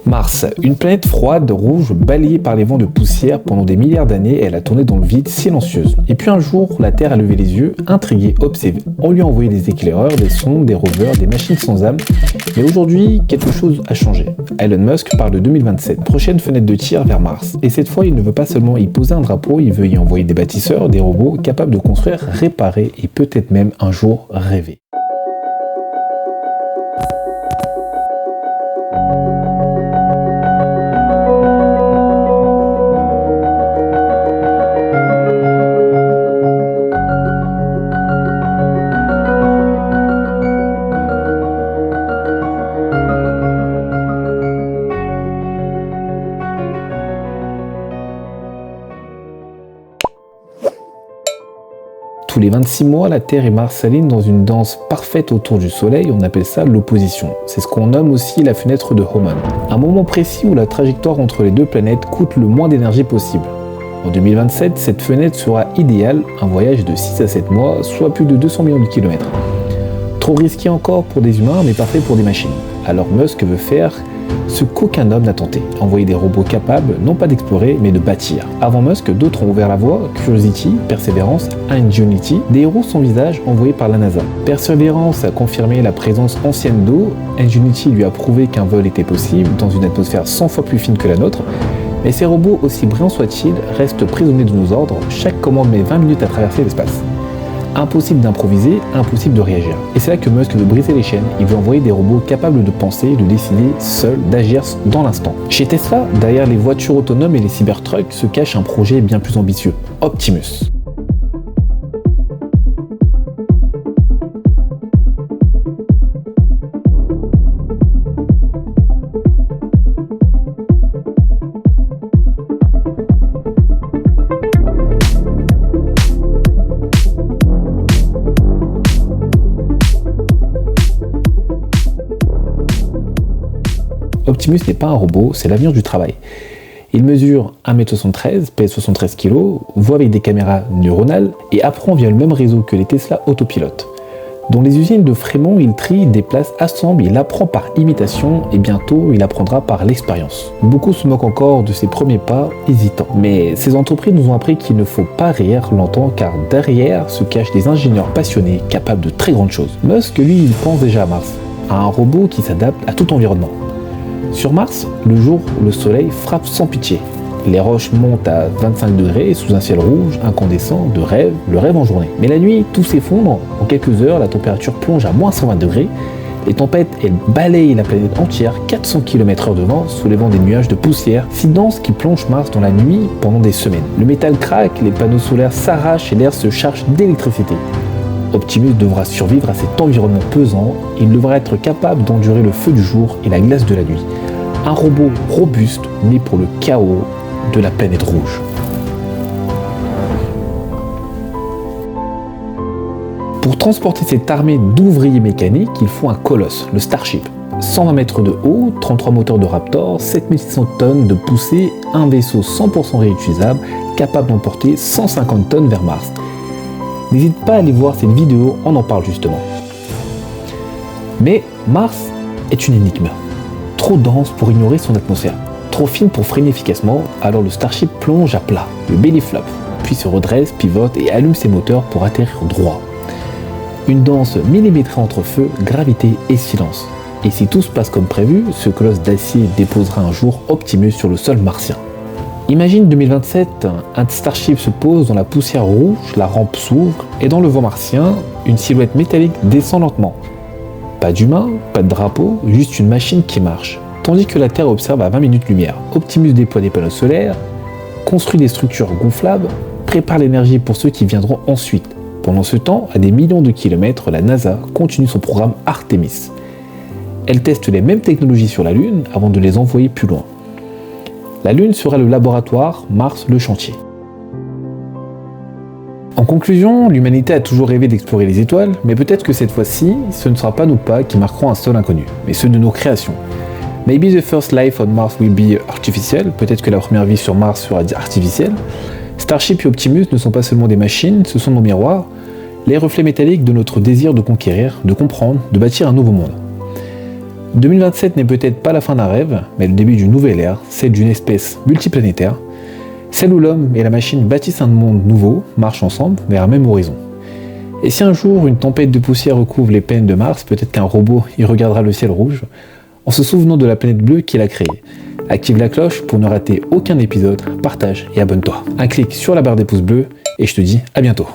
Mars, une planète froide, rouge, balayée par les vents de poussière pendant des milliards d'années, elle a tourné dans le vide, silencieuse. Et puis un jour, la Terre a levé les yeux, intriguée, obsédée. On lui a envoyé des éclaireurs, des sondes, des rovers, des machines sans âme. Mais aujourd'hui, quelque chose a changé. Elon Musk parle de 2027, prochaine fenêtre de tir vers Mars. Et cette fois, il ne veut pas seulement y poser un drapeau, il veut y envoyer des bâtisseurs, des robots capables de construire, réparer et peut-être même un jour rêver. Tous les 26 mois, la Terre et Mars s'alignent dans une danse parfaite autour du Soleil, on appelle ça l'opposition. C'est ce qu'on nomme aussi la fenêtre de Hohmann. Un moment précis où la trajectoire entre les deux planètes coûte le moins d'énergie possible. En 2027, cette fenêtre sera idéale, un voyage de 6 à 7 mois, soit plus de 200 millions de kilomètres. Trop risqué encore pour des humains, mais parfait pour des machines. Alors Musk veut faire ce qu'aucun homme n'a tenté, envoyer des robots capables non pas d'explorer mais de bâtir. Avant Musk, d'autres ont ouvert la voie, Curiosity, Perseverance, Ingenuity, des héros sans visage envoyés par la NASA. Perseverance a confirmé la présence ancienne d'eau, Ingenuity lui a prouvé qu'un vol était possible dans une atmosphère 100 fois plus fine que la nôtre, mais ces robots, aussi brillants soient-ils, restent prisonniers de nos ordres, chaque commande met 20 minutes à traverser l'espace. Impossible d'improviser, impossible de réagir. Et c'est là que Musk veut briser les chaînes, il veut envoyer des robots capables de penser, de décider seuls, d'agir dans l'instant. Chez Tesla, derrière les voitures autonomes et les cybertrucks se cache un projet bien plus ambitieux, Optimus. Optimus n'est pas un robot, c'est l'avenir du travail. Il mesure 1m73, pèse 73 kg, voit avec des caméras neuronales et apprend via le même réseau que les Tesla autopilotes. Dans les usines de Fremont, il trie, déplace, assemble, il apprend par imitation et bientôt il apprendra par l'expérience. Beaucoup se moquent encore de ses premiers pas hésitants. Mais ces entreprises nous ont appris qu'il ne faut pas rire longtemps car derrière se cachent des ingénieurs passionnés capables de très grandes choses. Musk, lui, il pense déjà à Mars, à un robot qui s'adapte à tout environnement. Sur Mars, le jour, le soleil frappe sans pitié. Les roches montent à 25 degrés sous un ciel rouge, incandescent, de rêve, le rêve en journée. Mais la nuit, tout s'effondre. En quelques heures, la température plonge à moins 120 degrés. Les tempêtes, elles balayent la planète entière, 400 km/h de vent, soulevant des nuages de poussière si denses qui plongent Mars dans la nuit pendant des semaines. Le métal craque, les panneaux solaires s'arrachent et l'air se charge d'électricité. Optimus devra survivre à cet environnement pesant, il devra être capable d'endurer le feu du jour et la glace de la nuit. Un robot robuste né pour le chaos de la planète rouge. Pour transporter cette armée d'ouvriers mécaniques, il faut un colosse, le Starship. 120 mètres de haut, 33 moteurs de Raptor, 7600 tonnes de poussée, un vaisseau 100% réutilisable, capable d'emporter 150 tonnes vers Mars. N'hésite pas à aller voir cette vidéo, on en parle justement. Mais Mars est une énigme. Trop dense pour ignorer son atmosphère, trop fine pour freiner efficacement, alors le Starship plonge à plat, le belly flop, puis se redresse, pivote et allume ses moteurs pour atterrir droit. Une danse millimétrée entre feu, gravité et silence. Et si tout se passe comme prévu, ce colosse d'acier déposera un jour Optimus sur le sol martien. Imagine 2027, un Starship se pose dans la poussière rouge, la rampe s'ouvre et dans le vent martien, une silhouette métallique descend lentement. Pas d'humain, pas de drapeau, juste une machine qui marche. Tandis que la Terre observe à 20 minutes lumière. Optimus déploie des panneaux solaires, construit des structures gonflables, prépare l'énergie pour ceux qui viendront ensuite. Pendant ce temps, à des millions de kilomètres, la NASA continue son programme Artemis. Elle teste les mêmes technologies sur la Lune avant de les envoyer plus loin. La Lune sera le laboratoire, Mars le chantier. En conclusion, l'humanité a toujours rêvé d'explorer les étoiles, mais peut-être que cette fois-ci, ce ne sera pas nos pas qui marqueront un sol inconnu, mais ceux de nos créations. Maybe the first life on Mars will be artificial, peut-être que la première vie sur Mars sera artificielle. Starship et Optimus ne sont pas seulement des machines, ce sont nos miroirs, les reflets métalliques de notre désir de conquérir, de comprendre, de bâtir un nouveau monde. 2027 n'est peut-être pas la fin d'un rêve, mais le début d'une nouvelle ère, celle d'une espèce multiplanétaire, celle où l'homme et la machine bâtissent un monde nouveau, marchent ensemble vers un même horizon. Et si un jour une tempête de poussière recouvre les plaines de Mars, peut-être qu'un robot y regardera le ciel rouge, en se souvenant de la planète bleue qu'il a créée. Active la cloche pour ne rater aucun épisode, partage et abonne-toi. Un clic sur la barre des pouces bleus, et je te dis à bientôt.